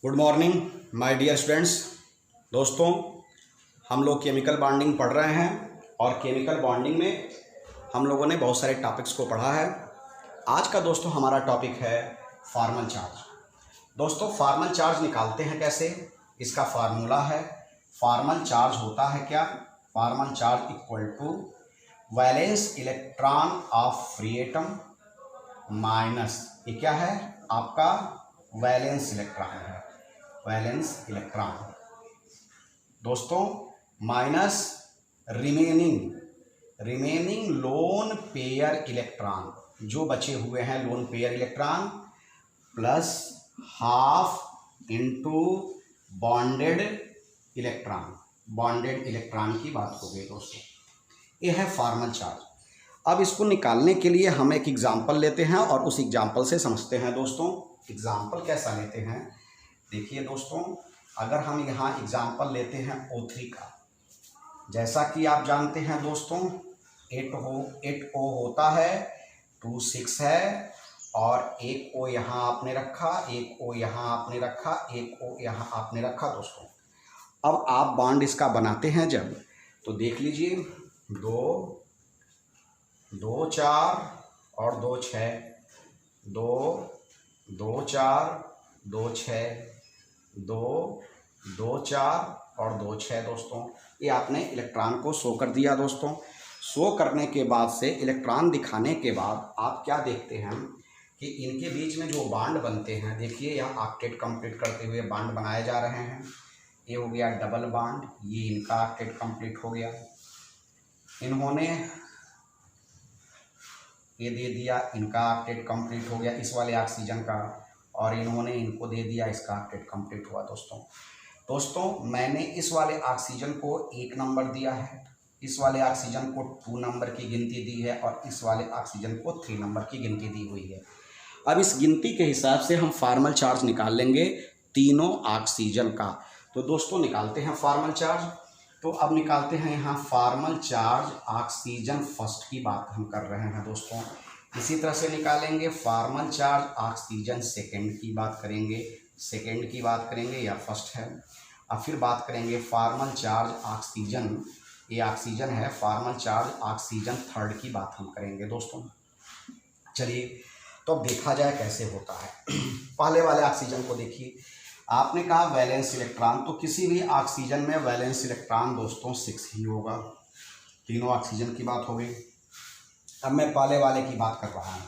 Good morning my dear students. दोस्तों, हम लोग केमिकल बॉन्डिंग पढ़ रहे हैं और केमिकल बॉन्डिंग में हम लोगों ने बहुत सारे टॉपिक्स को पढ़ा है। आज का दोस्तों हमारा टॉपिक है फॉर्मल चार्ज। दोस्तों, फॉर्मल चार्ज निकालते हैं कैसे, इसका फार्मूला है। फॉर्मल चार्ज होता है क्या? Formal charge equal to valence electron of free atom minus, ये क्या है आपका वैलेंस इलेक्ट्रॉन है, वैलेंस इलेक्ट्रॉन दोस्तों, minus remaining lone pair electron, जो बचे हुए हैं lone pair electron, plus half into bonded electron की बात हो गई दोस्तों। ये है फॉर्मल चार्ज। अब इसको निकालने के लिए हम एक एग्जाम्पल लेते हैं और उस एग्जाम्पल से समझते हैं दोस्तों। एग्जाम्पल कैसा लेते हैं, देखिए दोस्तों, अगर हम यहाँ एग्जाम्पल लेते हैं O3 का, जैसा कि आप जानते हैं दोस्तों 8O होता है, 2 6 है और एक O यहाँ आपने रखा, एक O यहाँ आपने रखा, एक O यहाँ आपने रखा दोस्तों। अब आप बॉन्ड इसका बनाते हैं जब, तो देख लीजिए 2 4 और 2 6, 2 4 2 6, 2 4 और 2 6 दोस्तों। ये आपने इलेक्ट्रॉन को शो कर दिया दोस्तों। शो करने के बाद से इलेक्ट्रॉन दिखाने के बाद आप क्या देखते हैं कि इनके बीच में जो बॉन्ड बनते हैं, देखिए यहाँ ऑक्टेट कंप्लीट करते हुए बॉन्ड बनाए जा रहे हैं। ये हो गया डबल बॉन्ड, ये इनका ऑक्टेट कंप्लीट हो गया। इन्होंने ये दे दिया, इनका ऑक्टेट कंप्लीट हो गया इस वाले ऑक्सीजन का, और इन्होंने इनको दे दिया, इसका ऑक्टेट कंप्लीट हुआ दोस्तों। मैंने इस वाले ऑक्सीजन को 1 नंबर दिया है, इस वाले ऑक्सीजन को 2 नंबर की गिनती दी है और इस वाले ऑक्सीजन को 3 नंबर की गिनती दी हुई है। अब इस गिनती के हिसाब से हम फॉर्मल चार्ज निकाल लेंगे तीनों ऑक्सीजन का। तो दोस्तों निकालते हैं फॉर्मल चार्ज। तो अब निकालते हैं यहाँ फॉर्मल चार्ज ऑक्सीजन फर्स्ट की बात हम कर रहे हैं दोस्तों। इसी तरह से निकालेंगे फॉर्मल चार्ज ऑक्सीजन सेकंड की बात करेंगे, या फर्स्ट है। अब फिर बात करेंगे फॉर्मल चार्ज ऑक्सीजन, ये ऑक्सीजन है, फॉर्मल चार्ज ऑक्सीजन थर्ड की बात हम करेंगे दोस्तों। चलिए, तो अब देखा जाए कैसे होता है। पहले वाले ऑक्सीजन को देखिए, आपने कहा वैलेंस इलेक्ट्रॉन, तो किसी भी ऑक्सीजन में वैलेंस इलेक्ट्रॉन दोस्तों 6 ही होगा। तीनों ऑक्सीजन की बात हो गई। अब मैं पहले वाले की बात कर रहा हूँ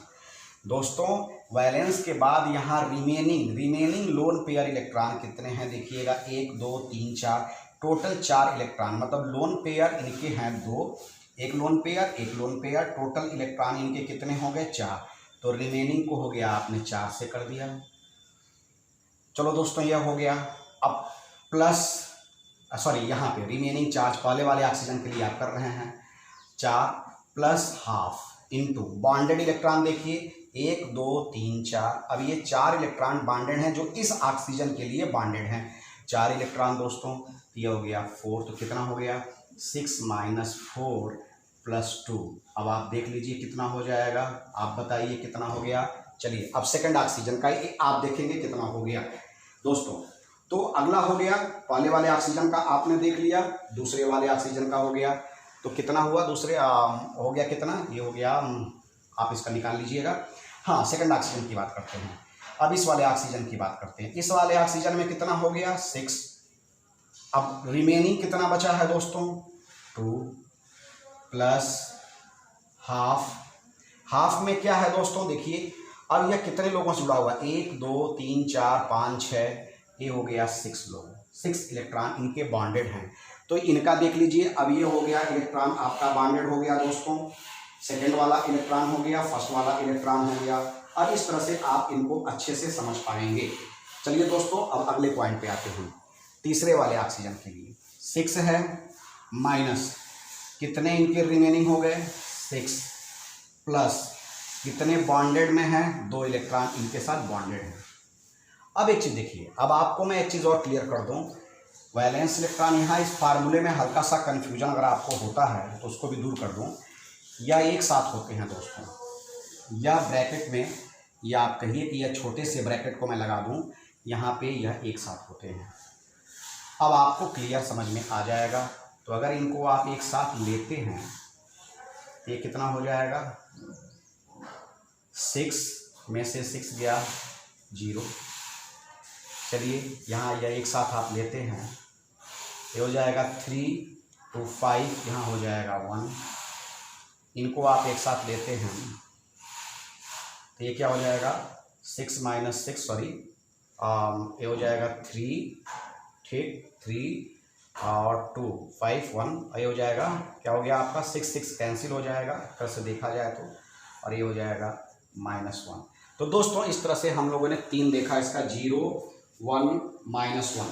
दोस्तों। वैलेंस के बाद यहाँ रिमेनिंग लोन पेयर इलेक्ट्रॉन कितने हैं देखिएगा, 1 2 3 4, टोटल 4 इलेक्ट्रॉन, मतलब लोन पेयर इनके हैं 2, एक लोन पेयर, टोटल इलेक्ट्रॉन इनके कितने हो गए 4। तो रिमेनिंग को हो गया आपने 4 से कर दिया। चलो दोस्तों, यह हो गया। अब यहाँ पे रिमेनिंग चार्ज पहले वाले ऑक्सीजन के लिए आप कर रहे हैं 4 plus half into bonded electron, देखिए 1 2 3 4। अब ये 4 इलेक्ट्रॉन बॉन्डेड हैं जो इस ऑक्सीजन के लिए बॉन्डेड हैं, 4 इलेक्ट्रॉन दोस्तों। ये हो गया 4, तो कितना हो गया 6 - 4 + 2। अब आप देख लीजिए कितना हो जाएगा, आप बताइए कितना हो गया। चलिए, अब सेकंड ऑक्सीजन का आप देखेंगे कितना हो गया दोस्तों। तो अगला हो गया, पहले वाले ऑक्सीजन का आपने देख लिया, दूसरे वाले ऑक्सीजन का हो गया। तो कितना हुआ दूसरे हो गया कितना, ये हो गया, आप इसका निकाल लीजिएगा। हाँ, सेकंड ऑक्सीजन की बात करते हैं। अब इस वाले ऑक्सीजन की बात करते हैं। इस वाले ऑक्सीजन में कितना हो गया 6। अब रिमेनिंग कितना बचा है दोस्तों 2 प्लस हाफ में क्या है दोस्तों, देखिए अब यह कितने लोगों से जुड़ा हुआ, 1 2 3 4 5 6, ये हो गया 6 लोग, 6 इलेक्ट्रॉन इनके बॉन्डेड हैं। तो इनका देख लीजिए, अब ये हो गया इलेक्ट्रॉन आपका बॉन्डेड हो गया दोस्तों, सेकंड वाला इलेक्ट्रॉन हो गया, फर्स्ट वाला इलेक्ट्रॉन हो गया। अब इस तरह से आप इनको अच्छे से समझ पाएंगे। चलिए दोस्तों, अब अगले पॉइंट पे आते हैं। तीसरे वाले ऑक्सीजन के लिए 6 है, माइनस कितने इनके रिमेनिंग हो गए 6, प्लस कितने बॉन्डेड में हैं 2 इलेक्ट्रॉन इनके साथ बॉन्डेड हैं। अब एक चीज़ देखिए, अब आपको मैं एक चीज़ और क्लियर कर दूं, वैलेंस इलेक्ट्रॉन यहाँ इस फार्मूले में हल्का सा कन्फ्यूजन अगर आपको होता है तो उसको भी दूर कर दूं। या एक साथ होते हैं दोस्तों, या ब्रैकेट में, या आप कहिए कि यह छोटे से ब्रैकेट को मैं लगा दूं यहाँ पे यह एक साथ होते हैं। अब आपको क्लियर समझ में आ जाएगा। तो अगर इनको आप एक साथ लेते हैं ये कितना हो जाएगा, 6 में से 6 गया 0। चलिए यहाँ यह एक साथ आप लेते हैं, ये हो जाएगा 3 to 5, यहाँ हो जाएगा 1। इनको आप एक साथ लेते हैं तो ये क्या हो जाएगा, 6 - 6 सॉरी, ये हो जाएगा 3, ठीक, 3 और 2 5 1, ये हो जाएगा, क्या हो गया आपका, 6 6 कैंसिल हो जाएगा इधर से देखा जाए तो, और ये हो जाएगा -1। तो दोस्तों इस तरह से हम लोगों ने 3 देखा, इसका 0 1 -1।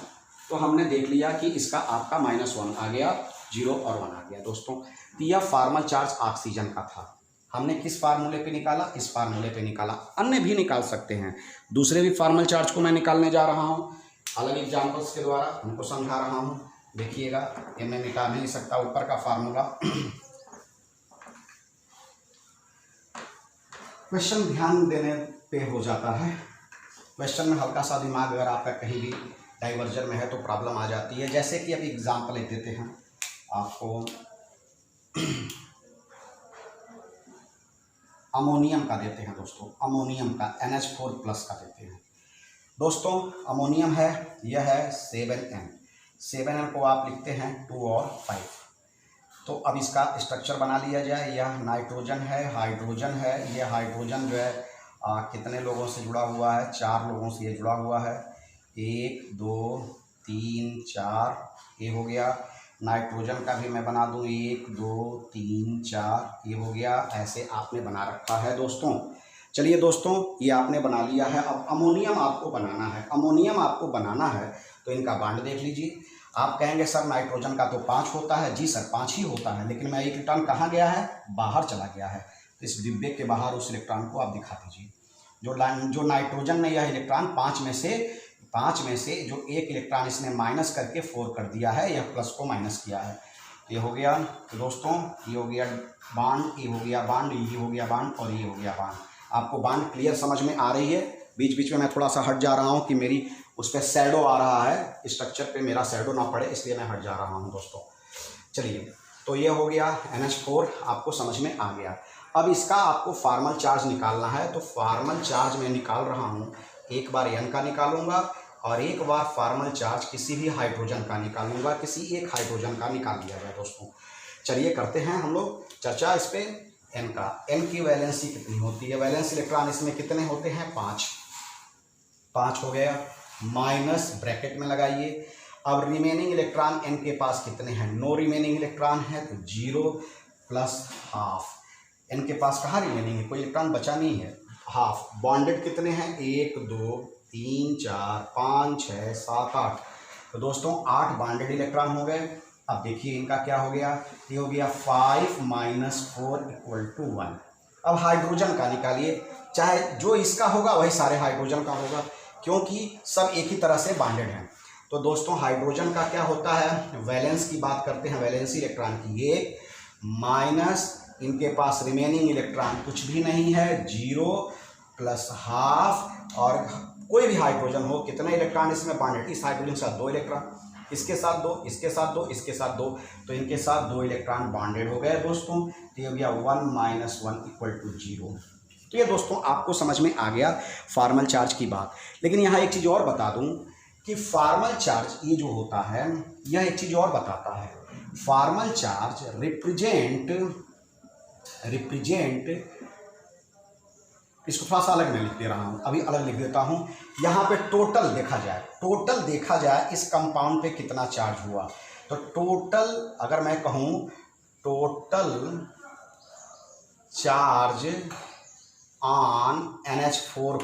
तो हमने देख लिया कि इसका आपका -1 आ गया, 0 और 1 आ गया दोस्तों। तो यह फार्मल चार्ज ऑक्सीजन का था। हमने किस फार्मूले पे निकाला, इस फार्मूले पे निकाला। अन्य भी निकाल सकते हैं, दूसरे भी फार्मल चार्ज को मैं निकालने जा रहा हूँ अलग एग्जाम्पल्स के द्वारा, उनको समझा रहा हूँ। देखिएगा ये मैं मिटा नहीं सकता ऊपर का फार्मूला। क्वेश्चन ध्यान देने पे हो जाता है, क्वेश्चन में हल्का सा दिमाग अगर आपका कहीं भी डाइवर्जन में है तो प्रॉब्लम आ जाती है। जैसे कि अभी एग्जाम्पल एक देते हैं आपको, अमोनियम का देते हैं दोस्तों, अमोनियम का NH4+ का देते हैं दोस्तों। अमोनियम है, यह है 7N, 7N को आप लिखते हैं 2 और 5। तो अब इसका स्ट्रक्चर बना लिया जाए। यह नाइट्रोजन है, हाइड्रोजन है, यह हाइड्रोजन जो है कितने लोगों से जुड़ा हुआ है, 4 लोगों से ये जुड़ा हुआ है, 1 2 3 4, ये हो गया। नाइट्रोजन का भी मैं बना दूं, 1 2 3 4, ये हो गया। ऐसे आपने बना रखा है दोस्तों। चलिए दोस्तों ये आपने बना लिया है। अब अमोनियम आपको बनाना है, अमोनियम आपको बनाना है तो इनका बांड देख लीजिए। आप कहेंगे सर नाइट्रोजन का तो 5 होता है, जी सर 5 ही होता है, लेकिन मैं एक इलेक्ट्रॉन कहाँ गया है, बाहर चला गया है। तो इस डिब्बे के बाहर उस इलेक्ट्रॉन को आप दिखा दीजिए। जो नाइट्रोजन ने यह इलेक्ट्रॉन 5 में से जो एक इलेक्ट्रॉन इसने माइनस करके 4 कर दिया है, यह प्लस को माइनस किया है। तो ये हो गया तो दोस्तों, ये हो गया बांड, ये हो गया बांड, ये हो गया बांड और ये हो गया बांड। आपको बांड क्लियर समझ में आ रही है? बीच बीच में मैं थोड़ा सा हट जा रहा हूँ कि मेरी उस पर शैडो आ रहा है, स्ट्रक्चर पे मेरा शैडो ना पड़े, इसलिए मैं हट जा रहा हूँ दोस्तों। चलिए तो ये हो गया NH4, आपको समझ में आ गया। अब इसका आपको फार्मल चार्ज निकालना है। तो फार्मल चार्ज मैं निकाल रहा हूँ, एक बार N का निकालूंगा और एक बार फार्मल चार्ज किसी भी हाइड्रोजन का निकालूंगा, किसी एक हाइड्रोजन का निकाल दिया जाए दोस्तों। चलिए करते हैं हम लोग चर्चा इस पे। N का, N की वैलेंसी कितनी होती है, वैलेंस इलेक्ट्रॉन इसमें कितने होते हैं, 5 हो गया, माइनस ब्रैकेट में लगाइए। अब रिमेनिंग इलेक्ट्रॉन N के पास कितने हैं, नो रिमेनिंग इलेक्ट्रॉन है तो 0 + हाफ। N के पास कहाँ रिमेनिंग है, कोई इलेक्ट्रॉन बचा नहीं है, हाफ। बॉन्डेड कितने हैं, 1 2 3 4 5 6 7 8। तो दोस्तों 8 बॉन्डेड इलेक्ट्रॉन हो गए। अब देखिए इनका क्या हो गया, ये हो गया 5 - 4 = 1। अब हाइड्रोजन का निकालिए, चाहे जो इसका होगा वही सारे हाइड्रोजन का होगा, क्योंकि सब एक ही तरह से बॉन्डेड हैं। तो दोस्तों हाइड्रोजन का क्या होता है, वैलेंस की बात करते हैं, वैलेंसी इलेक्ट्रॉन की 1 माइनस इनके पास रिमेनिंग इलेक्ट्रॉन कुछ भी नहीं है, 0 + हाफ। और कोई भी हाइड्रोजन हो, कितने इलेक्ट्रॉन इसमें बॉन्डेड, इस हाइड्रोजन के साथ 2 इलेक्ट्रॉन, इसके साथ 2, इसके साथ 2, इसके साथ 2, तो इनके साथ 2 इलेक्ट्रॉन बॉन्डेड हो गए दोस्तों। तो ये हो गया 1 - 1 = 0। तो ये दोस्तों आपको समझ में आ गया फार्मल चार्ज की बात। लेकिन यहाँ एक चीज़ और बता दूँ कि फार्मल चार्ज ये जो होता है, यह एक चीज़ और बताता है। फार्मल चार्ज रिप्रेजेंट, इसको थोड़ा सा अलग मैं लिख दे रहा हूँ, अभी अलग लिख देता हूँ। यहाँ पे टोटल देखा जाए इस कंपाउंड पे कितना चार्ज हुआ। तो टोटल अगर मैं कहूँ टोटल चार्ज ऑन NH4+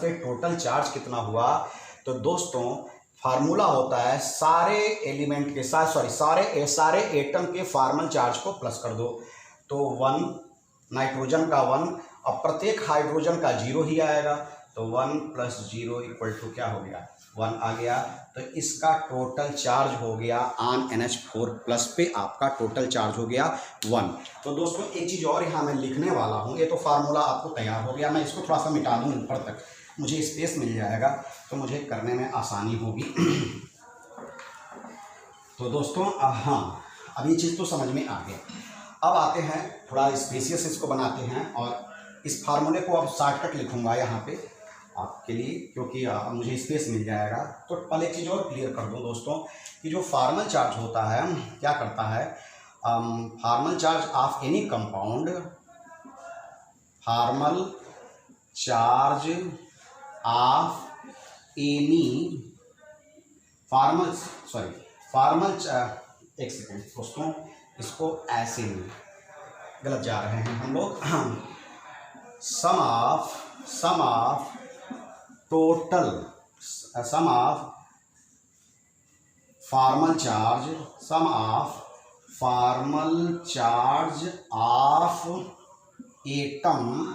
पे टोटल चार्ज कितना हुआ। तो दोस्तों फार्मूला होता है सारे एलिमेंट के साथ, सारे एटम के फार्मल चार्ज को प्लस कर दो। तो 1 नाइट्रोजन का 1, अब प्रत्येक हाइड्रोजन का 0 ही आएगा। तो 1 + 0 = क्या हो गया, 1 आ गया। तो इसका टोटल चार्ज हो गया ऑन NH4+ पे, आपका टोटल चार्ज हो गया 1। तो दोस्तों एक चीज़ और यहाँ मैं लिखने वाला हूँ, ये तो फार्मूला आपको तैयार हो गया, मैं इसको थोड़ा सा मिटा दूँ ऊपर तक, मुझे स्पेस मिल जाएगा तो मुझे करने में आसानी होगी। तो दोस्तों हाँ, अब ये चीज़ तो समझ में आ गया। अब आते हैं थोड़ा स्पेसियस इसको बनाते हैं, और इस फार्मूले को अब शॉर्टकट लिखूंगा यहाँ पे आपके लिए, क्योंकि मुझे स्पेस मिल जाएगा। तो पहले एक चीज़ और क्लियर कर दूँ दोस्तों कि जो फार्मल चार्ज होता है क्या करता है, formal charge of any compound, formal charge of any एक सेकेंड दोस्तों, इसको ऐसे नहीं, गलत जा रहे हैं हम लोग। Sum of total, sum of formal charge of atom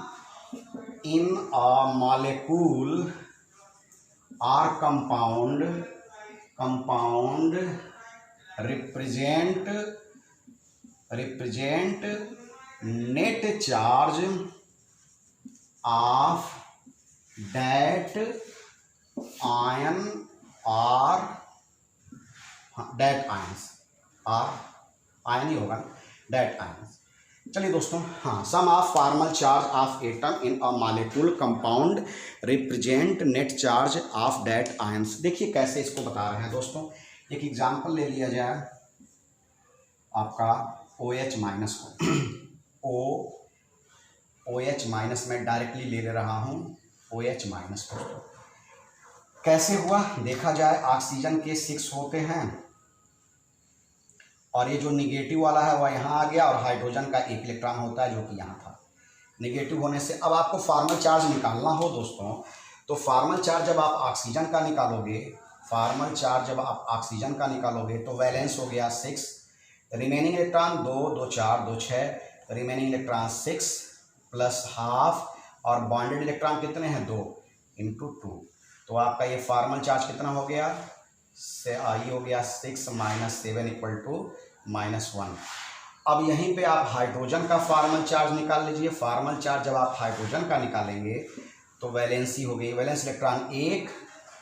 in a molecule or compound represent net charge of that ion or that ions, ion ही होगा, that ions। चलिए दोस्तों हाँ, sum of formal charge of atom in a molecule compound represent net charge of that ions. देखिए कैसे इसको बता रहे हैं दोस्तों, एक एग्जांपल ले लिया जाए आपका OH माइनस को, OH माइनस में डायरेक्टली ले रहा हूँ OH माइनस को। कैसे हुआ देखा जाए, ऑक्सीजन के 6 होते हैं और ये जो निगेटिव वाला है वह यहाँ आ गया, और हाइड्रोजन का 1 इलेक्ट्रॉन होता है जो कि यहाँ था। निगेटिव होने से अब आपको फार्मल चार्ज निकालना हो दोस्तों, तो फार्मल चार्ज जब आप ऑक्सीजन का निकालोगे, तो वैलेंस हो गया 6, remaining electron 2 2 4 2 6, remaining electron 6 plus half, और बॉन्डेड इलेक्ट्रॉन कितने हैं 2 × 2। तो आपका ये फार्मल चार्ज कितना हो गया, ये हो गया 6 - 7 = -1। अब यहीं पे आप हाइड्रोजन का फार्मल चार्ज निकाल लीजिए। फार्मल चार्ज जब आप हाइड्रोजन का निकालेंगे तो वैलेंसी हो गई, वैलेंस इलेक्ट्रॉन 1,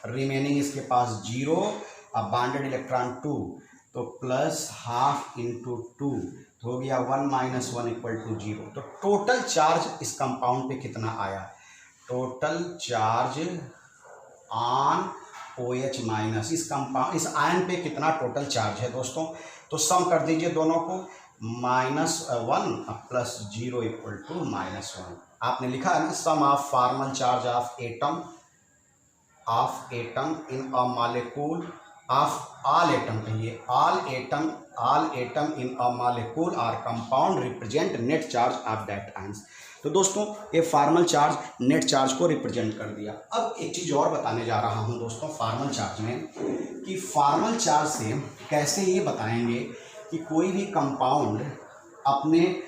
रिमेनिंग इसके पास 0, अब बॉन्डेड इलेक्ट्रॉन 2, तो प्लस हाफ × 2, तो हो गया 1 - 1 = 0। तो टोटल चार्ज इस कंपाउंड पे कितना आया, total charge on OH minus, इस आयन पे कितना टोटल चार्ज है दोस्तों। तो सम कर दीजिए दोनों को, -1 + 0 = -1। आपने लिखा है ना, sum of formal charge of atom in a molecule of all atom, कहिए all atom in a molecule or compound represent net charge of that ions. तो दोस्तों ये फार्मल चार्ज नेट चार्ज को रिप्रेजेंट कर दिया। अब एक चीज़ और बताने जा रहा हूं दोस्तों फार्मल चार्ज में, कि फार्मल चार्ज से कैसे ये बताएंगे कि कोई भी कंपाउंड अपने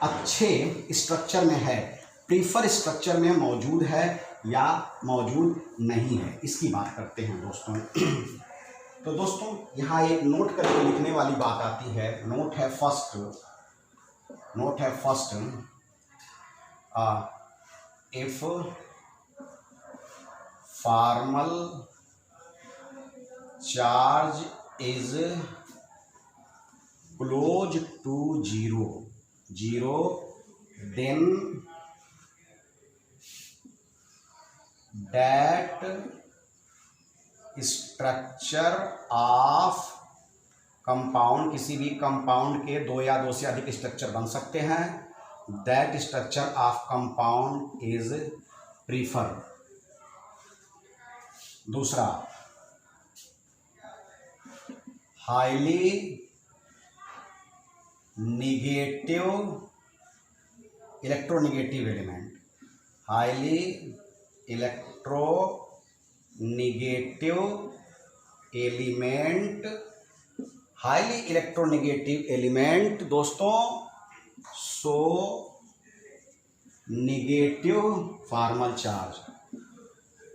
अच्छे स्ट्रक्चर में है, प्रीफर स्ट्रक्चर में मौजूद है या मौजूद नहीं है, इसकी बात करते हैं दोस्तों। तो दोस्तों यहाँ एक नोट करके लिखने वाली बात आती है, नोट है first, if formal charge is close to 0, then that structure of compound, किसी भी कंपाउंड के 2 या 2 से अधिक स्ट्रक्चर बन सकते हैं, that structure of compound is prefer. दूसरा, highly negative electronegative element, highly electronegative element दोस्तों, सो निगेटिव फार्मल चार्ज।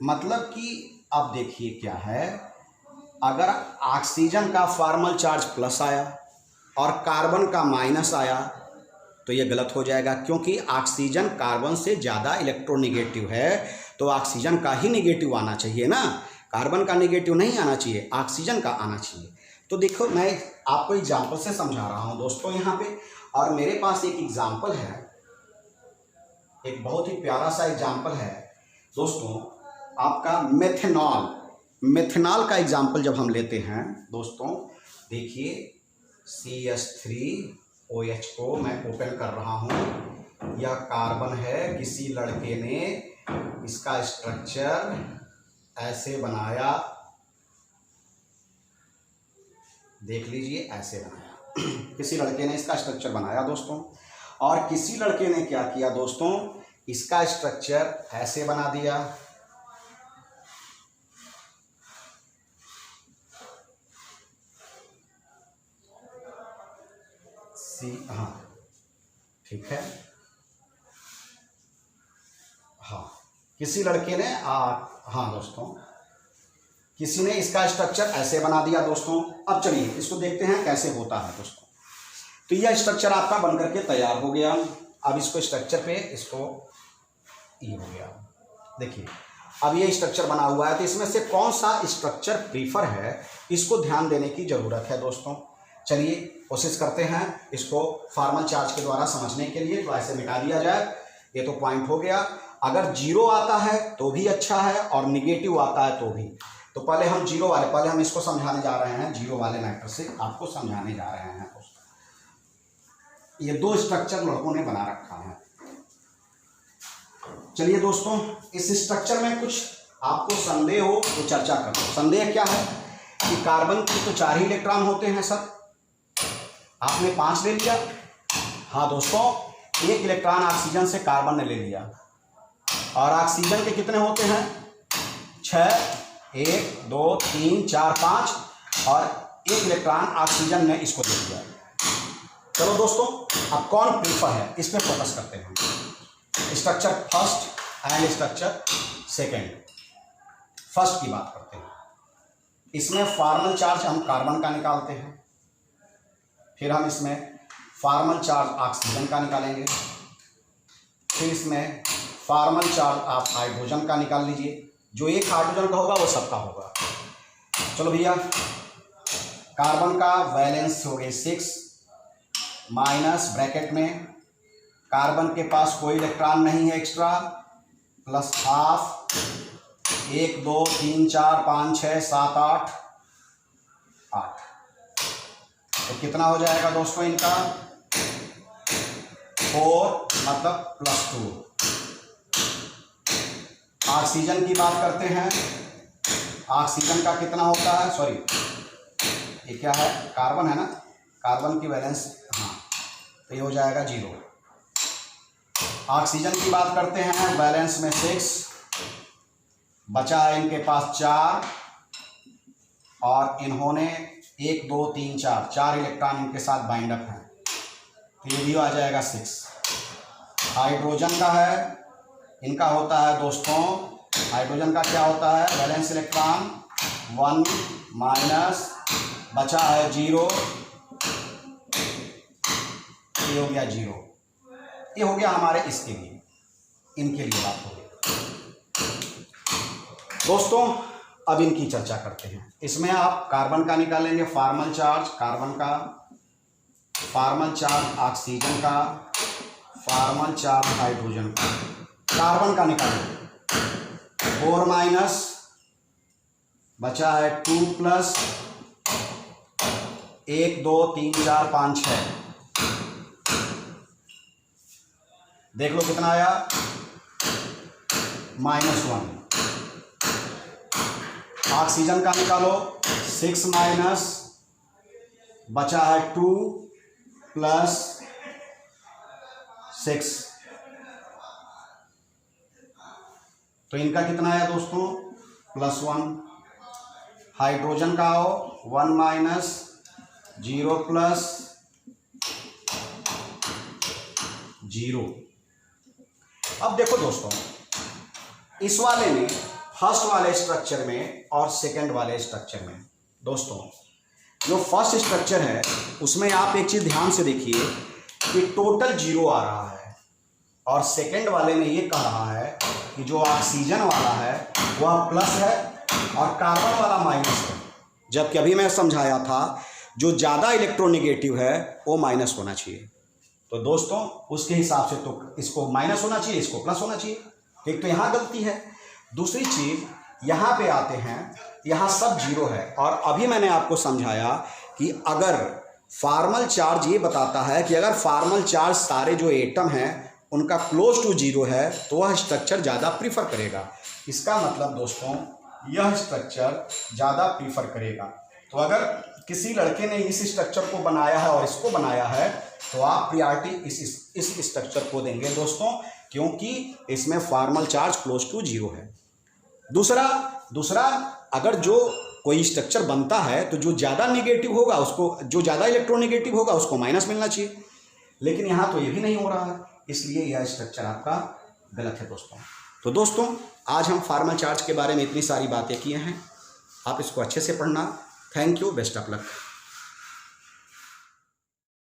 मतलब कि अब देखिए क्या है, अगर ऑक्सीजन का फॉर्मल चार्ज प्लस आया और कार्बन का माइनस आया तो ये गलत हो जाएगा, क्योंकि ऑक्सीजन कार्बन से ज़्यादा इलेक्ट्रोनेगेटिव है, तो ऑक्सीजन का ही नेगेटिव आना चाहिए ना, कार्बन का नेगेटिव नहीं आना चाहिए, ऑक्सीजन का आना चाहिए। तो देखो मैं आपको एग्जाम्पल से समझा रहा हूँ दोस्तों यहाँ पे, और मेरे पास एक एग्जाम्पल है, एक बहुत ही प्यारा सा एग्जाम्पल है दोस्तों, आपका मेथनॉल का एग्जाम्पल जब हम लेते हैं दोस्तों, देखिए CH3OH को मैं ओपन कर रहा हूँ, यह कार्बन है, किसी लड़के ने इसका स्ट्रक्चर ऐसे बनाया, देख लीजिए ऐसे बनाया किसी लड़के ने इसका स्ट्रक्चर बनाया दोस्तों, और किसी लड़के ने क्या किया दोस्तों, इसका स्ट्रक्चर ऐसे बना दिया, हाँ ठीक है, हाँ किसी लड़के ने हाँ दोस्तों, किसी ने इसका स्ट्रक्चर ऐसे बना दिया दोस्तों। अब चलिए इसको देखते हैं कैसे होता है दोस्तों। तो यह स्ट्रक्चर आपका बन करके तैयार हो गया। अब इसको स्ट्रक्चर पे इसको ये हो गया, देखिए अब ये स्ट्रक्चर बना हुआ है, तो इसमें से कौन सा स्ट्रक्चर प्रीफर है, इसको ध्यान देने की ज़रूरत है दोस्तों। चलिए कोशिश करते हैं इसको फॉर्मल चार्ज के द्वारा समझने के लिए। तो ऐसे मिटा दिया जाए, ये तो पॉइंट हो गया। अगर जीरो आता है तो भी अच्छा है और निगेटिव आता है तो भी। तो पहले हम जीरो वाले, पहले हम इसको समझाने जा रहे हैं, जीरो वाले मैटर से आपको समझाने जा रहे हैं। ये दो स्ट्रक्चर लड़कों ने बना रखा है। चलिए दोस्तों, इस स्ट्रक्चर में कुछ आपको संदेह हो तो चर्चा करो। संदेह क्या है कि कार्बन के तो 4 ही इलेक्ट्रॉन होते हैं सर, आपने 5 ले लिया। हाँ दोस्तों, 1 इलेक्ट्रॉन ऑक्सीजन से कार्बन ने ले लिया, और ऑक्सीजन के कितने होते हैं 6, 1 2 3 4 5, और 1 इलेक्ट्रॉन ऑक्सीजन ने इसको दे दिया। चलो दोस्तों, अब कौन प्रीफर है इस पर फोकस करते हैं। Structure first and structure second. First की बात करते हैं। इसमें फॉर्मल चार्ज हम कार्बन का निकालते हैं, फिर हम इसमें फॉर्मल चार्ज ऑक्सीजन का निकालेंगे, फिर इसमें फॉर्मल चार्ज आप हाइड्रोजन का निकाल लीजिए। जो एक हाइड्रोजन का होगा वो सबका होगा। चलो भैया, कार्बन का वैलेंस हो गए 6 माइनस ब्रैकेट में कार्बन के पास कोई इलेक्ट्रॉन नहीं है एक्स्ट्रा, प्लस हाफ, 1 2 3 4 5 6 7 8। तो कितना हो जाएगा दोस्तों इनका 4, मतलब +2। ऑक्सीजन की बात करते हैं। ऑक्सीजन का कितना होता है, सॉरी ये क्या है, कार्बन है ना, कार्बन की वैलेंस, हाँ तो ये हो जाएगा 0। ऑक्सीजन की बात करते हैं, वैलेंस में 6, बचा है इनके पास 4, और इन्होंने 1 2 3 4 इलेक्ट्रॉन इनके साथ बाइंड अप हैं, तो ये भी आ जाएगा 6। हाइड्रोजन का है, इनका होता है दोस्तों, हाइड्रोजन का क्या होता है, वैलेंस इलेक्ट्रॉन 1 माइनस, बचा है 0, ये हो गया 0। ये हो गया हमारे इसके लिए, इनके लिए बात हो गई दोस्तों। अब इनकी चर्चा करते हैं। इसमें आप कार्बन का निकालेंगे फॉर्मल चार्ज, कार्बन का फॉर्मल चार्ज, ऑक्सीजन का फॉर्मल चार्ज, हाइड्रोजन का। कार्बन का निकालेंगे 4 माइनस, बचा है 2 प्लस, 1 2 3 4 5 6। देख लो कितना आया, -1। ऑक्सीजन का निकालो 6 माइनस, बचा है 2 प्लस 6। तो इनका कितना आया दोस्तों, +1। हाइड्रोजन का हो 1 माइनस, 0 प्लस 0। अब देखो दोस्तों, इस वाले में फर्स्ट वाले स्ट्रक्चर में और सेकंड वाले स्ट्रक्चर में। दोस्तों जो फर्स्ट स्ट्रक्चर है उसमें आप एक चीज़ ध्यान से देखिए कि टोटल 0 आ रहा है, और सेकंड वाले में ये कह रहा है कि जो ऑक्सीजन वाला है वह प्लस है और कार्बन वाला माइनस है। जबकि अभी मैं समझाया था जो ज़्यादा इलेक्ट्रोनेगेटिव है वो माइनस होना चाहिए। तो दोस्तों उसके हिसाब से तो इसको माइनस होना चाहिए, इसको प्लस होना चाहिए। एक तो यहाँ गलती है। दूसरी चीज़ यहाँ पे आते हैं, यहाँ सब 0 है, और अभी मैंने आपको समझाया कि अगर फॉर्मल चार्ज ये बताता है कि अगर फॉर्मल चार्ज सारे जो एटम हैं उनका क्लोज टू 0 है तो वह स्ट्रक्चर ज़्यादा प्रीफर करेगा। इसका मतलब दोस्तों यह स्ट्रक्चर ज़्यादा प्रीफर करेगा। तो अगर किसी लड़के ने इस स्ट्रक्चर को बनाया है और इसको बनाया है तो आप प्रायोरिटी इस स्ट्रक्चर को देंगे दोस्तों, क्योंकि इसमें फॉर्मल चार्ज क्लोज टू 0 है। दूसरा अगर जो कोई स्ट्रक्चर बनता है तो जो ज़्यादा नेगेटिव होगा उसको, जो ज़्यादा इलेक्ट्रोनेगेटिव होगा उसको माइनस मिलना चाहिए, लेकिन यहाँ तो ये भी नहीं हो रहा है, इसलिए यह स्ट्रक्चर आपका गलत है दोस्तों। तो दोस्तों आज हम फॉर्मल चार्ज के बारे में इतनी सारी बातें किए हैं, आप इसको अच्छे से पढ़ना। Thank you, best of luck.